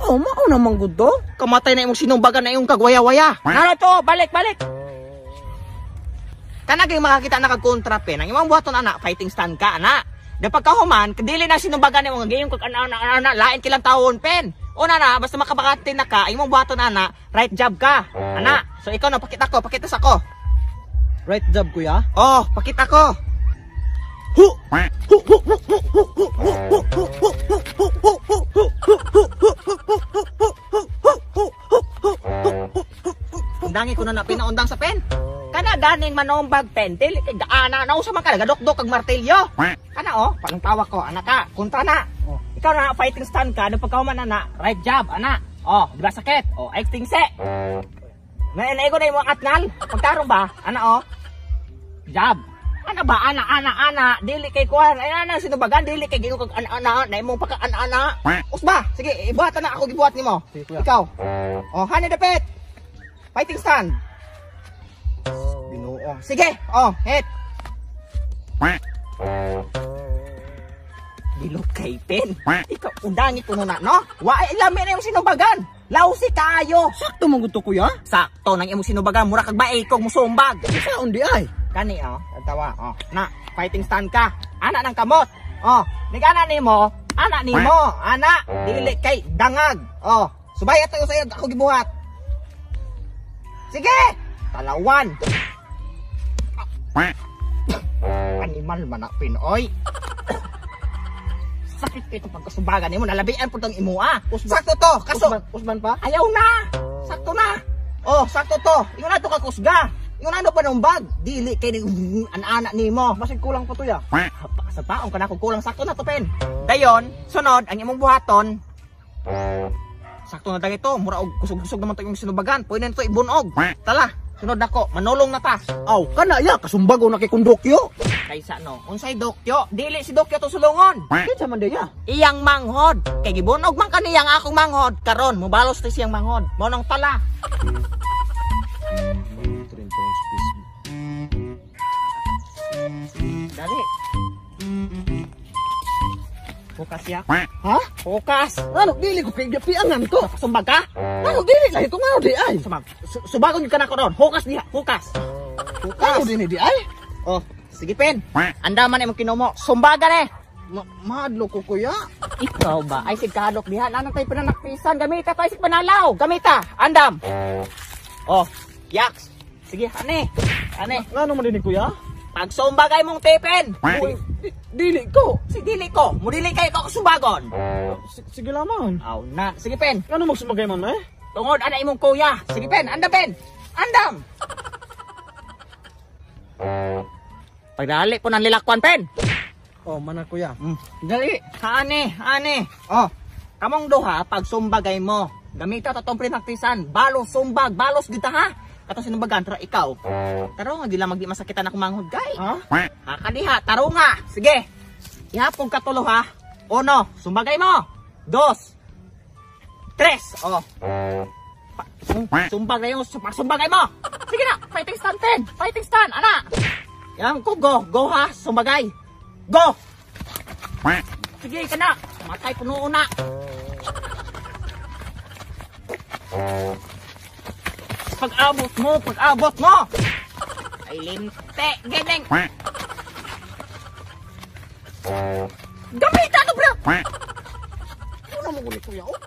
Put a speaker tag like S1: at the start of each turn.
S1: Oh, mao naman gud to.
S2: Kamatay na imong sinumbagan na imong kagwaya-waya. Ano to? Balik. Kana kay makakita na kagkontra pen. Ang imong buhaton ana, fighting stand ka ana. Da pagkahuman, kadili na sinumbagan nimo nga gayong kag ana lain kilang taon pen. Una na, basta makabakatin na ka, imong buhaton ana, right jab ka. Ana. So ikaw na pakita sa ko.
S1: Right job kuya.
S2: Oh, pakita ko. Undangi ko na pinaundang sa pen. Kana ganing manombag pen, dili kay ana na usa man ka gadok-dok kag martilyo. Kana oh, panong tawa ko, ana ka, kontra na. Oh, ikaw na fighting stand ka, no pagkahuman ana, right jab, ana. Oh, di ba sakit? Oh, extingse. Nainay ko na imong atnal. Pagkarong ba? Ana oh. Jab. Ana ba ana dili kay kuan ay ana sinubagan dili kay gigo kag ana na imong pagka ana usba sige ibuhat na ako gibuhat nimo ikaw oh hani dapit fighting stand Ginoo sige oh hit dilo kay pen ikaw undangi kuno na no wa ilami na imong sinubagan lausi kayo
S1: Sakto man gud to kuya.
S2: sakto nang imong sinubagan mura kag maikog musumbag
S1: Sa undi ay.
S2: kani oh tawa oh na fighting stand ka ana ng kamot oh nigana nimo ana dili kay dangag oh subay ato sayo ako gibuhat sige talawan animal man na pinoy sakit kito pagkasubagan nimo nalabian pud ang imo sakto to kaso
S1: Usman pa?
S2: ayaw na sakto na oh sakto to ingon na to ka kusga yung ano pa ng bag, dili kay anak nimo.
S1: Basig kulang pa to ya.
S2: Sa taong kana kung kulang sakto na to pen. Dayon, sunod ang imong buhaton. Sakto na dagito, mura og kusog-kusog naman to imong sinubagan. Pwede na to ibunog. Tala, sunod nako, manulong na ta.
S1: Aw, kana ya kasumbago na kay kundokyo.
S2: Kaysa no, unsay dokyo? Dili si dokyo to sulungon.
S1: Kinsa man dia?
S2: Iyang manghod. Kay gibunog man kaniyang akong manghod. Karon, mobalos ti siyang manghod. Mao nang tala. Dali. Fokus ya.
S1: Ha?
S2: Fokus.
S1: Ano dili ko kay gapiangan to.
S2: Sumbag ka?
S1: Ano dili lahi ko ngano di ay.
S2: Subagon ka na ko ron. Fokus diha. Fokus.
S1: Ano din di ay?
S2: Oh, sige pen. Andaman imong kinumo. Sumbagan
S1: Maadlo ko kuya.
S2: Ikaw ba? Ay sig kahadlok diha. Nanang tay pinanakpisan. Gamita tay sig panalaw. Gamita. Andam. Oh, yaks. Sige, ane.
S1: Ngano man din kuya?
S2: Pag sumbagay mong tipen.
S1: Dili ko.
S2: Si dili ko. Mudili kayo ko sumbagon.
S1: Sige lamang.
S2: Aw na. Sige pen.
S1: Ngano magsumagay man eh?
S2: Tungod ana imong kuya. Sige pen. Andam pen. Andam. Pagdali po ng lilakwan pen.
S1: Oh, mana kuya.
S2: Dali. Ane. Oh. Kamong duha pag sumbagay mo. Gamita to tong pinaktisan. Balos sumbag. Balos kita ha. Kato sinumbagan, tara ikaw. Taro nga, di lang magdi masakitan ako manghod, gay.
S1: Ha?
S2: Kadiha, taro nga. Sige. Ihapong katulo ha. 1, sumbagay mo. 2, 3. Oh. Sumbagay mo, sumbagay mo. Sige na, fighting stand 10. Fighting stand, ana. Yan ko, go. Go ha, sumbagay. Go. Sige, ka na. Matay puno na. Pag-abot mo. Ay, linte. Ganeng. Gamita to, bro.
S1: Ano mo kulit kuya? Oh.